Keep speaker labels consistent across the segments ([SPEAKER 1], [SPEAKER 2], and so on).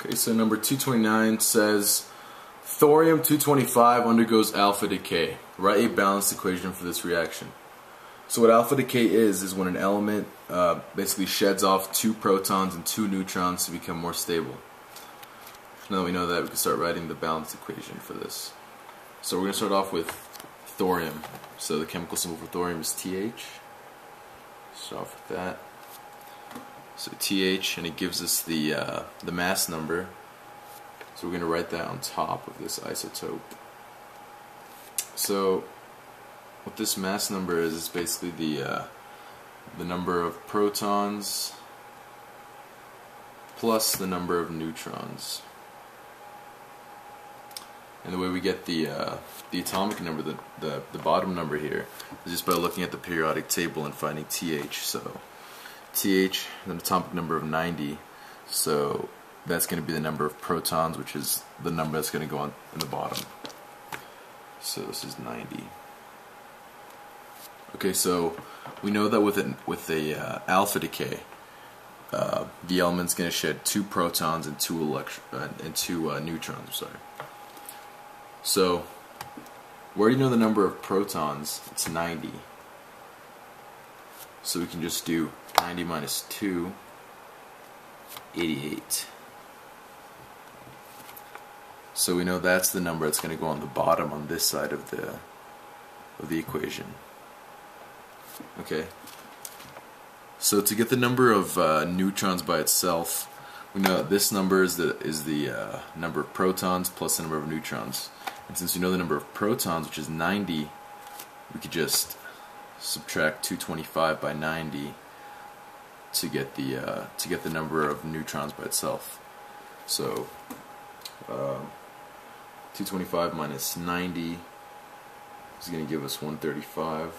[SPEAKER 1] Okay, so number 229 says thorium-225 undergoes alpha decay. Write a balanced equation for this reaction. So what alpha decay is when an element basically sheds off 2 protons and 2 neutrons to become more stable. Now that we know that, we can start writing the balanced equation for this. So we're going to start off with thorium. So the chemical symbol for thorium is TH. Start off with that. So TH, and it gives us the mass number. So we're going to write that on top of this isotope. So what this mass number is basically the number of protons plus the number of neutrons. And the way we get the atomic number, the bottom number here, is just by looking at the periodic table and finding TH. So TH, an atomic number of 90, so that's going to be the number of protons, which is the number that's going to go on in the bottom. So this is 90. Okay, so we know that with a alpha decay, the element's going to shed 2 protons and 2 neutrons. Sorry. So we already know the number of protons. It's 90. So we can just do 90 minus 2, 88. So we know that's the number that's going to go on the bottom on this side of the equation. Okay. So to get the number of neutrons by itself, we know that this number is the number of protons plus the number of neutrons. And since we know the number of protons, which is 90, we could just subtract 225 by 90 to get the number of neutrons by itself. So 225 minus 90 is going to give us 135.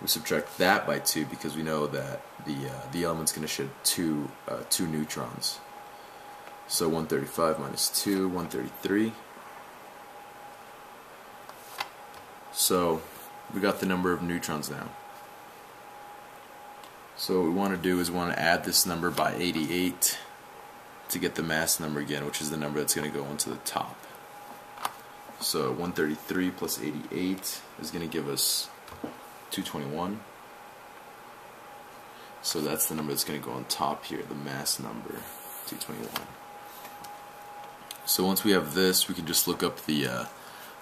[SPEAKER 1] We subtract that by 2 because we know that the element's going to shed 2 neutrons. So 135 minus 2, 133. So we got the number of neutrons now. So what we want to do is we want to add this number by 88 to get the mass number again, which is the number that's going to go into the top. So 133 plus 88 is going to give us 221. So that's the number that's going to go on top here, the mass number, 221. So once we have this, we can just look up the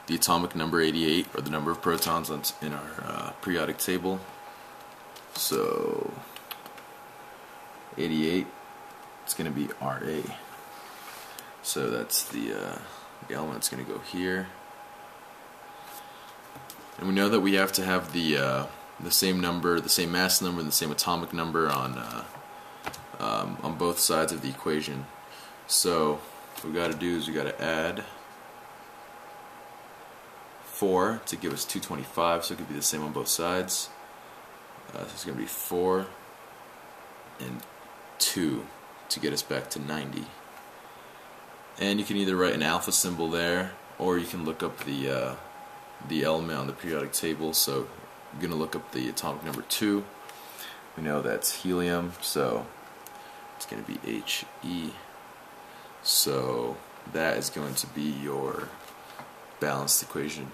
[SPEAKER 1] atomic number 88, or the number of protons in our periodic table. So 88, it's going to be Ra. So that's the element that's going to go here. And we know that we have to have the same number, the same mass number, and the same atomic number on both sides of the equation. So what we got to do is we got to add 4 to give us 225, so it could be the same on both sides. So it's going to be 4 and 2 to get us back to 90. And you can either write an alpha symbol there, or you can look up the element on the periodic table. So I'm going to look up the atomic number 2. We know that's helium, so it's going to be He. So that is going to be your balanced equation.